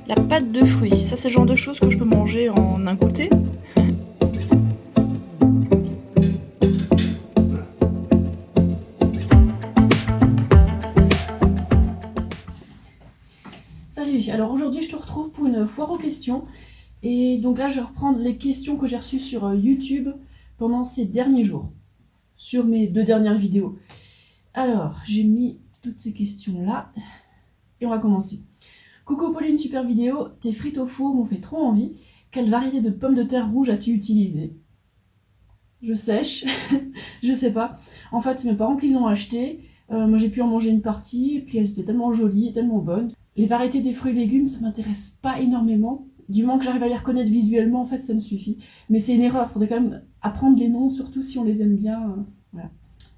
La pâte de fruits, ça c'est le genre de choses que je peux manger en un goûter. Salut, alors aujourd'hui je te retrouve pour une foire aux questions. Et donc là je vais reprendre les questions que j'ai reçues sur YouTube pendant ces derniers jours, sur mes 2 dernières vidéos. Alors, j'ai mis toutes ces questions là, et on va commencer. Coucou Pauline, super vidéo, tes frites au four m'ont fait trop envie. Quelle variété de pommes de terre rouges as-tu utilisé? Je sèche, je sais pas. En fait, c'est mes parents qui les ont achetées. Moi j'ai pu en manger une partie, et puis elles étaient tellement jolies et tellement bonnes. Les variétés des fruits et légumes, ça m'intéresse pas énormément. Du moment que j'arrive à les reconnaître visuellement, en fait, ça me suffit. Mais c'est une erreur, faudrait quand même apprendre les noms, surtout si on les aime bien. Voilà.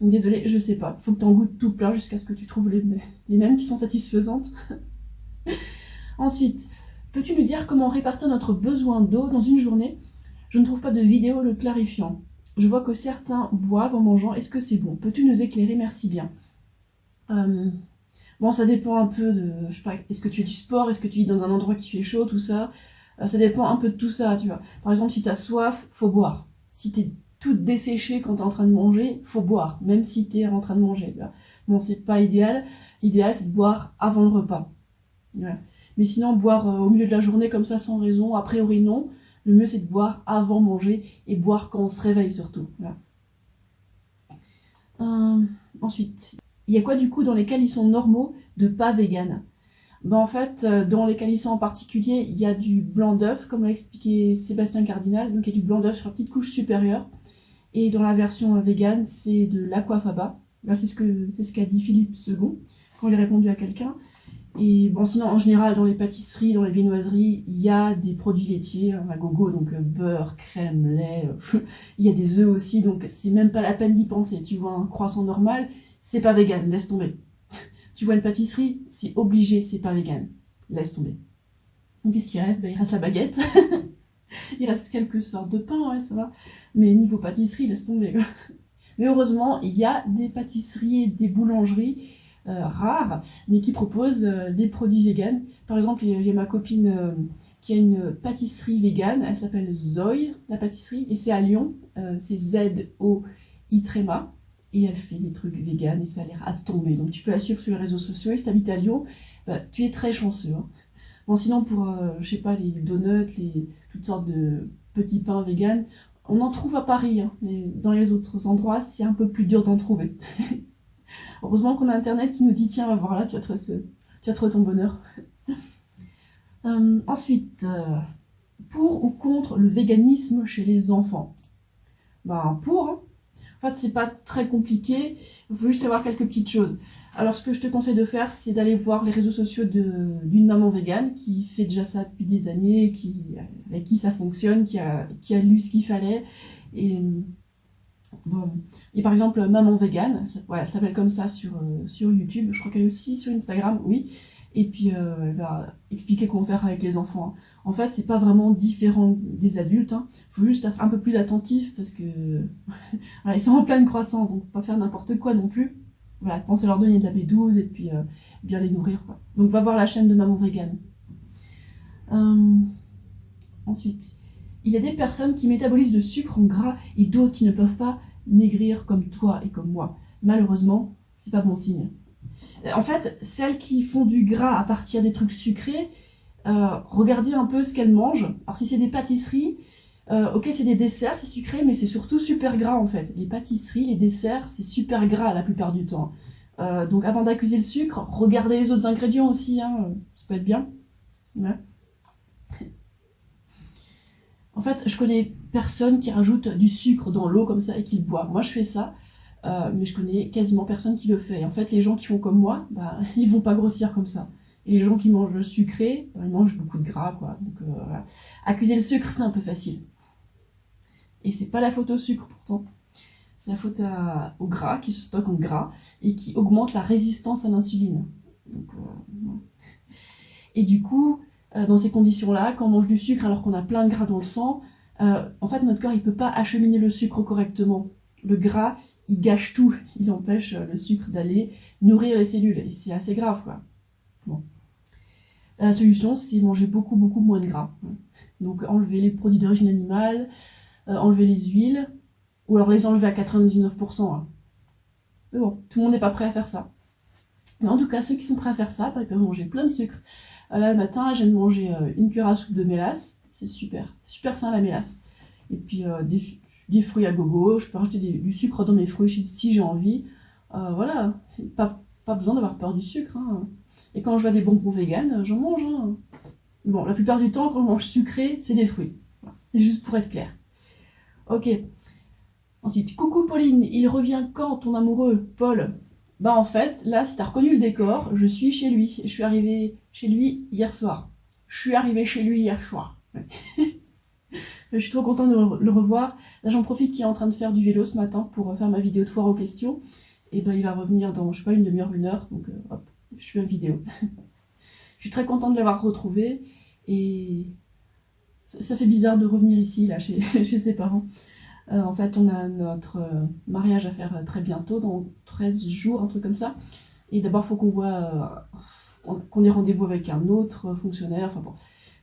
Donc désolée, je sais pas. Faut que t'en goûtes tout plein jusqu'à ce que tu trouves les mêmes qui sont satisfaisantes. Ensuite, peux-tu nous dire comment répartir notre besoin d'eau dans une journée? Je ne trouve pas de vidéo le clarifiant. Je vois que certains boivent en mangeant. Est-ce que c'est bon? Peux-tu nous éclairer? Merci bien. Bon, ça dépend un peu de... Je sais pas, est-ce que tu fais du sport? Est-ce que tu vis dans un endroit qui fait chaud? Tout ça. Ça dépend un peu de tout ça, tu vois. Par exemple, si t'as soif, faut boire. Si t'es toute desséchée quand t'es en train de manger, faut boire. Même si t'es en train de manger. Tu vois. Bon, c'est pas idéal. L'idéal, c'est de boire avant le repas. Ouais. Mais sinon, boire au milieu de la journée comme ça, sans raison, a priori non. Le mieux, c'est de boire avant manger et boire quand on se réveille surtout. Voilà. Ensuite, il y a quoi du coup dans les calissons normaux de pas vegan? Ben en fait, dans les calissons en particulier, il y a du blanc d'œuf, comme l'a expliqué Sébastien Cardinal, donc il y a du blanc d'œuf sur la petite couche supérieure. Et dans la version vegan, c'est de l'aquafaba. Là, c'est ce qu'a dit Philippe II quand il a répondu à quelqu'un. Et bon, sinon, en général, dans les pâtisseries, dans les viennoiseries, il y a des produits laitiers, à gogo, donc beurre, crème, lait, il y a des œufs aussi, donc c'est même pas la peine d'y penser. Tu vois un croissant normal, c'est pas vegan, laisse tomber. Tu vois une pâtisserie, c'est obligé, c'est pas vegan, laisse tomber. Donc qu'est-ce qu'il reste? Ben, il reste la baguette, il reste quelques sortes de pain, ouais, ça va. Mais niveau pâtisserie, laisse tomber. Mais heureusement, il y a des pâtisseries et des boulangeries rares, mais qui proposent des produits véganes. Par exemple, il y a ma copine qui a une pâtisserie végane, elle s'appelle Zoï, la pâtisserie, et c'est à Lyon, c'est Z-O-I tréma, et elle fait des trucs véganes, et ça a l'air à tomber. Donc tu peux la suivre sur les réseaux sociaux, et si tu habites à Lyon, bah, tu es très chanceux. Hein. Bon, sinon, pour, je sais pas, les donuts, toutes sortes de petits pains véganes, on en trouve à Paris, hein, mais dans les autres endroits, c'est un peu plus dur d'en trouver. Heureusement qu'on a Internet qui nous dit tiens, va voir là, tu vas trouver ton bonheur. Ensuite, pour ou contre le véganisme chez les enfants? Ben, pour. Hein. En fait, c'est pas très compliqué, il faut juste savoir quelques petites choses. Alors, ce que je te conseille de faire, c'est d'aller voir les réseaux sociaux d'une maman végane qui fait déjà ça depuis des années, avec qui ça fonctionne, qui a lu ce qu'il fallait. Et bon. Et par exemple, Maman Vegan, elle s'appelle comme ça sur YouTube, je crois qu'elle est aussi sur Instagram, oui. Et puis elle va expliquer comment faire avec les enfants. En fait, c'est pas vraiment différent des adultes, hein. Faut juste être un peu plus attentif parce que voilà, ils sont en pleine croissance, donc pas faire n'importe quoi non plus. Voilà, pensez leur donner de la B12 et puis bien les nourrir, quoi. Donc va voir la chaîne de Maman Vegan. Ensuite, il y a des personnes qui métabolisent le sucre en gras et d'autres qui ne peuvent pas maigrir comme toi et comme moi. Malheureusement, c'est pas bon signe. En fait, celles qui font du gras à partir des trucs sucrés, regardez un peu ce qu'elles mangent. Alors si c'est des pâtisseries, ok, c'est des desserts, c'est sucré, mais c'est surtout super gras en fait. Les pâtisseries, les desserts, c'est super gras la plupart du temps. Donc avant d'accuser le sucre, regardez les autres ingrédients aussi, hein, ça peut être bien. Ouais. En fait, je connais personne qui rajoute du sucre dans l'eau comme ça et qui le boit. Moi, je fais ça, mais je connais quasiment personne qui le fait. Et en fait, les gens qui font comme moi, bah, ils vont pas grossir comme ça. Et les gens qui mangent sucré, bah, ils mangent beaucoup de gras, quoi. Donc, voilà. Accuser le sucre, c'est un peu facile. Et c'est pas la faute au sucre, pourtant. C'est la faute au gras, qui se stocke en gras, et qui augmente la résistance à l'insuline. Donc, et du coup, dans ces conditions-là, quand on mange du sucre alors qu'on a plein de gras dans le sang, en fait, notre corps, il peut pas acheminer le sucre correctement. Le gras, il gâche tout. Il empêche le sucre d'aller nourrir les cellules. Et c'est assez grave, quoi. Bon. La solution, c'est manger beaucoup moins de gras. Donc enlever les produits d'origine animale, enlever les huiles, ou alors les enlever à 99%. Hein. Mais bon, tout le monde n'est pas prêt à faire ça. Mais en tout cas, ceux qui sont prêts à faire ça, ils peuvent manger plein de sucre. Là, le matin, je viens de manger une cuillère à soupe de mélasse. C'est super sain la mélasse. Et puis des fruits à gogo. Je peux rajouter du sucre dans mes fruits si j'ai envie. Voilà, pas besoin d'avoir peur du sucre. Hein. Et quand je vois des bonbons vegan, j'en mange. Hein. Bon, la plupart du temps, quand je mange sucré, c'est des fruits. Voilà. Juste pour être clair. Ok. Ensuite, coucou Pauline, il revient quand ton amoureux, Paul? Bah en fait, là, si t'as reconnu le décor, je suis chez lui. Je suis arrivée chez lui hier soir. Je suis arrivée chez lui hier soir. Je suis trop contente de le revoir. Là, j'en profite qu'il est en train de faire du vélo ce matin pour faire ma vidéo de foire aux questions. Et ben, il va revenir dans, je sais pas, une demi-heure, une heure. Donc, hop, je fais une vidéo. Je suis très contente de l'avoir retrouvé. Et ça fait bizarre de revenir ici, là, chez ses parents. En fait, on a notre mariage à faire très bientôt, dans 13 jours, un truc comme ça. Et d'abord, il faut qu'on voit qu'on ait rendez-vous avec un autre fonctionnaire. Enfin bon,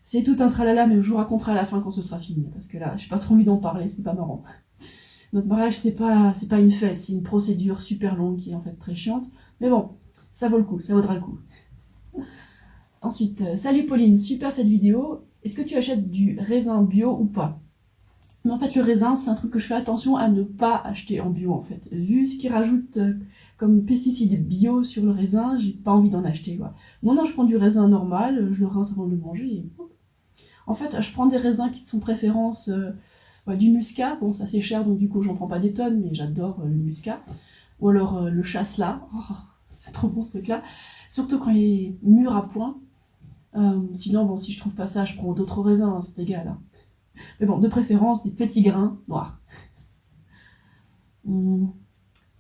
c'est tout un tralala, mais je vous raconterai à la fin quand ce sera fini. Parce que là, j'ai pas trop envie d'en parler, c'est pas marrant. Notre mariage, c'est pas une fête, c'est une procédure super longue qui est en fait très chiante. Mais bon, ça vaut le coup, ça vaudra le coup. Ensuite, salut Pauline, super cette vidéo. Est-ce que tu achètes du raisin bio ou pas? Mais en fait, le raisin, c'est un truc que je fais attention à ne pas acheter en bio, en fait. Vu ce qu'ils rajoutent comme pesticides bio sur le raisin, j'ai pas envie d'en acheter, quoi. Non, je prends du raisin normal, je le rince avant de le manger. Et... En fait, je prends des raisins qui sont préférence du muscat. Bon, ça c'est cher, donc du coup, j'en prends pas des tonnes, mais j'adore le muscat. Ou alors le chasselas. Oh, c'est trop bon ce truc-là. Surtout quand il est mûr à point. Sinon, bon, si je trouve pas ça, je prends d'autres raisins, hein, c'est égal. Hein. Mais bon, de préférence, des petits grains noirs.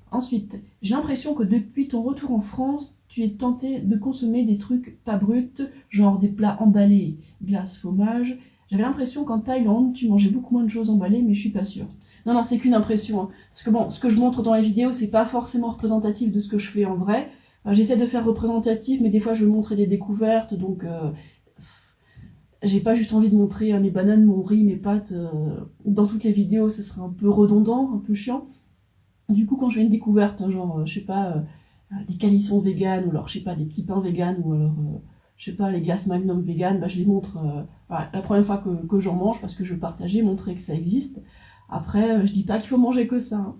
Ensuite, j'ai l'impression que depuis ton retour en France, tu es tenté de consommer des trucs pas bruts, genre des plats emballés, glace, fromage. J'avais l'impression qu'en Thaïlande, tu mangeais beaucoup moins de choses emballées, mais je suis pas sûre. Non, c'est qu'une impression. Hein. Parce que bon, ce que je montre dans les vidéos, c'est pas forcément représentatif de ce que je fais en vrai. J'essaie de faire représentatif, mais des fois je veux montrer des découvertes, donc... j'ai pas juste envie de montrer mes bananes, mon riz, mes pâtes dans toutes les vidéos, ce serait un peu redondant, un peu chiant. Du coup, quand je fais une découverte, genre, je sais pas, des calissons vegan, ou alors, je sais pas, des petits pains vegan, ou alors, je sais pas, les glaces Magnum vegan, bah, je les montre voilà, la première fois que j'en mange, parce que je veux partager, montrer que ça existe. Après, je dis pas qu'il faut manger que ça. Hein.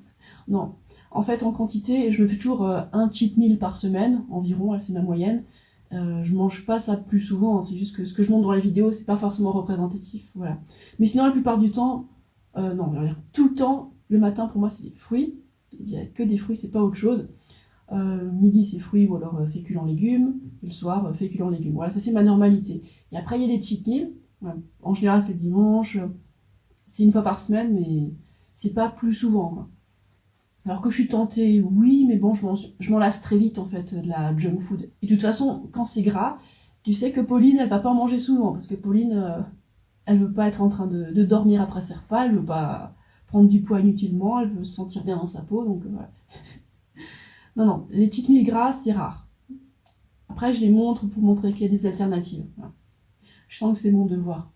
Non. En fait, en quantité, je me fais toujours un cheat meal par semaine, environ, c'est ma moyenne. Je mange pas ça plus souvent, hein, c'est juste que ce que je montre dans les vidéos, c'est pas forcément représentatif, voilà. Mais sinon, la plupart du temps, non, tout le temps, le matin pour moi c'est des fruits, il y a que des fruits, c'est pas autre chose. Midi c'est fruits ou alors féculents légumes, et le soir féculents légumes, voilà, ça c'est ma normalité. Et après il y a des cheat meals, voilà. En général c'est le dimanche, c'est une fois par semaine, mais c'est pas plus souvent, quoi. Alors que je suis tentée, oui, mais bon, je m'en lasse très vite en fait de la junk food. Et de toute façon, quand c'est gras, tu sais que Pauline, elle va pas en manger souvent, parce que Pauline, elle veut pas être en train de dormir après ses repas, elle veut pas prendre du poids inutilement, elle veut se sentir bien dans sa peau, donc voilà. Non, les petites milles gras, c'est rare. Après, je les montre pour montrer qu'il y a des alternatives. Voilà. Je sens que c'est mon devoir.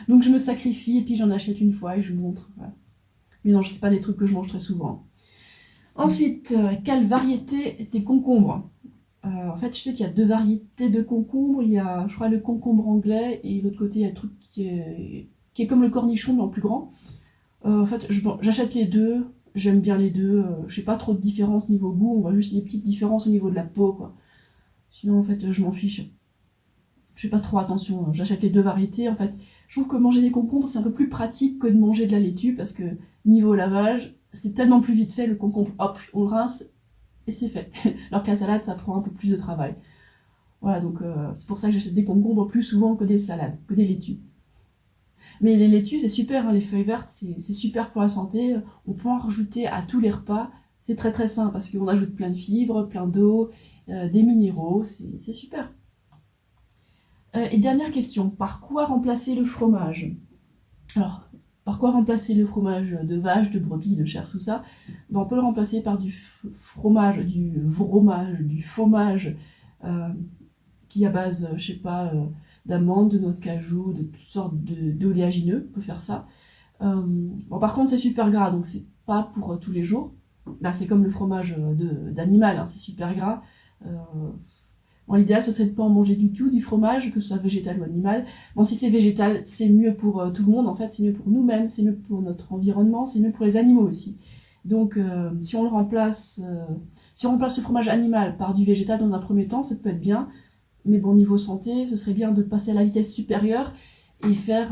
Donc je me sacrifie, et puis j'en achète une fois et je montre. Voilà. Mais non, c'est pas des trucs que je mange très souvent. Ensuite, quelle variété des concombres? En fait, je sais qu'il y a 2 variétés de concombres. Il y a, je crois, le concombre anglais et l'autre côté, il y a le truc qui est comme le cornichon, mais en plus grand. En fait, j'achète les deux. J'aime bien les deux. Je n'ai pas trop de différence niveau goût. On voit juste des petites différences au niveau de la peau, quoi. Sinon, en fait, je m'en fiche. Je fais pas trop attention. J'achète les 2 variétés. En fait, je trouve que manger des concombres, c'est un peu plus pratique que de manger de la laitue parce que niveau lavage, c'est tellement plus vite fait. Le concombre, hop, on le rince et c'est fait. Alors que la salade, ça prend un peu plus de travail. Voilà, donc c'est pour ça que j'achète des concombres plus souvent que des salades, que des laitues. Mais les laitues, c'est super, hein, les feuilles vertes, c'est super pour la santé. On peut en rajouter à tous les repas. C'est très très sain parce qu'on ajoute plein de fibres, plein d'eau, des minéraux, c'est super. Et dernière question, par quoi remplacer le fromage? Alors, par quoi remplacer le fromage de vache, de brebis, de chèvre, tout ça? Ben, on peut le remplacer par du fromage, du fromage qui est à base, je sais pas, d'amandes, de noix de cajou, de toutes sortes d'oléagineux, on peut faire ça. Bon, par contre, c'est super gras, donc c'est pas pour tous les jours. Bah, c'est comme le fromage d'animal, hein, c'est super gras. Bon, l'idéal, ce serait de pas en manger du tout, du fromage, que ce soit végétal ou animal. Bon, si c'est végétal, c'est mieux pour tout le monde, en fait, c'est mieux pour nous-mêmes, c'est mieux pour notre environnement, c'est mieux pour les animaux aussi. Donc, si on remplace ce fromage animal par du végétal dans un premier temps, ça peut être bien. Mais bon, niveau santé, ce serait bien de passer à la vitesse supérieure et faire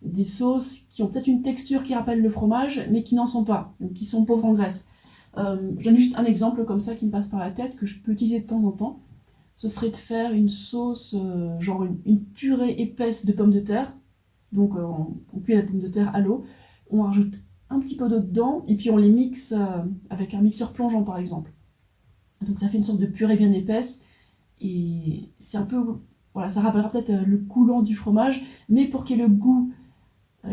des sauces qui ont peut-être une texture qui rappelle le fromage, mais qui n'en sont pas, donc qui sont pauvres en graisse. Je donne juste un exemple comme ça qui me passe par la tête, que je peux utiliser de temps en temps. Ce serait de faire une sauce, genre une purée épaisse de pommes de terre. Donc on cuit la pomme de terre à l'eau, on rajoute un petit peu d'eau dedans, et puis on les mixe avec un mixeur plongeant par exemple. Donc ça fait une sorte de purée bien épaisse, et c'est un peu, voilà, ça rappellera peut-être le coulant du fromage, mais pour qu'il y ait le goût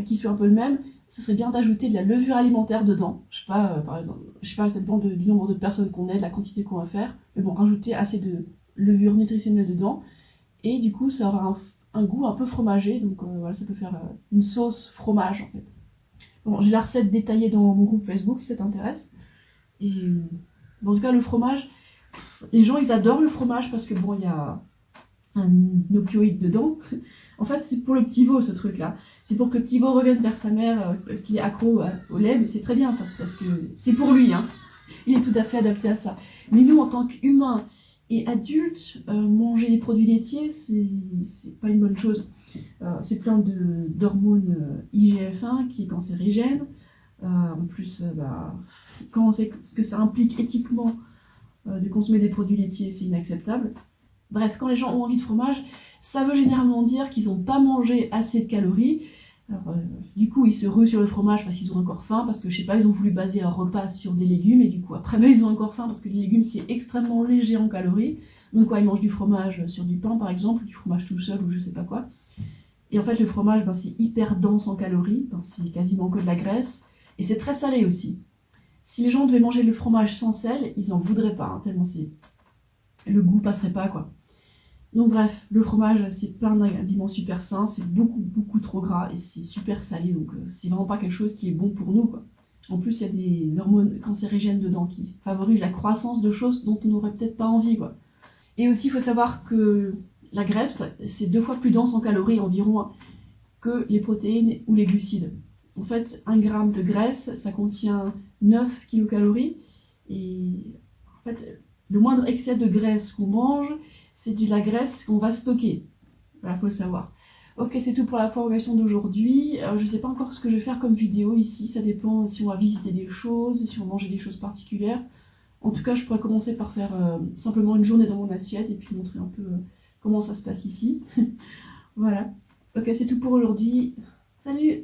qui soit un peu le même, ce serait bien d'ajouter de la levure alimentaire dedans. Je sais pas, par exemple, je sais pas, ça dépend du nombre de personnes qu'on est, de la quantité qu'on va faire, mais bon, rajouter assez de levure nutritionnelle dedans, et du coup ça aura un goût un peu fromagé, donc voilà, ça peut faire une sauce fromage en fait. Bon, j'ai la recette détaillée dans mon groupe Facebook si ça t'intéresse. Et bon, en tout cas, le fromage, les gens ils adorent le fromage parce que bon, il y a un opioïde dedans. En fait, c'est pour le petit veau ce truc-là. C'est pour que le petit veau revienne vers sa mère parce qu'il est accro au lait, mais c'est très bien ça, c'est parce que c'est pour lui, hein. Il est tout à fait adapté à ça. Mais nous, en tant qu'humains et adultes, manger des produits laitiers, c'est pas une bonne chose. C'est plein d'hormones IGF-1 qui est cancérigène. En plus, quand on sait ce que ça implique éthiquement de consommer des produits laitiers, c'est inacceptable. Bref, quand les gens ont envie de fromage, ça veut généralement dire qu'ils n'ont pas mangé assez de calories. Alors, du coup, ils se ruent sur le fromage parce qu'ils ont encore faim, parce que je sais pas, ils ont voulu baser leur repas sur des légumes, et du coup, après, ils ont encore faim parce que les légumes, c'est extrêmement léger en calories. Donc, ils mangent du fromage sur du pain, par exemple, du fromage tout seul, ou je sais pas quoi. Et en fait, le fromage, c'est hyper dense en calories, c'est quasiment que de la graisse, et c'est très salé aussi. Si les gens devaient manger le fromage sans sel, ils en voudraient pas, hein, tellement le goût passerait pas, quoi. Donc bref, le fromage, c'est plein d'aliments super sains, c'est beaucoup trop gras, et c'est super salé, donc c'est vraiment pas quelque chose qui est bon pour nous, quoi. En plus, il y a des hormones cancérigènes dedans qui favorisent la croissance de choses dont on n'aurait peut-être pas envie, quoi. Et aussi, il faut savoir que la graisse, c'est 2 fois plus dense en calories environ que les protéines ou les glucides. En fait, 1 gramme de graisse, ça contient 9 kilocalories. Et en fait, le moindre excès de graisse qu'on mange, c'est de la graisse qu'on va stocker. Voilà, faut le savoir. Ok, c'est tout pour la formation d'aujourd'hui. Je ne sais pas encore ce que je vais faire comme vidéo ici. Ça dépend si on va visiter des choses, si on va manger des choses particulières. En tout cas, je pourrais commencer par faire simplement une journée dans mon assiette et puis montrer un peu comment ça se passe ici. Voilà. Ok, c'est tout pour aujourd'hui. Salut!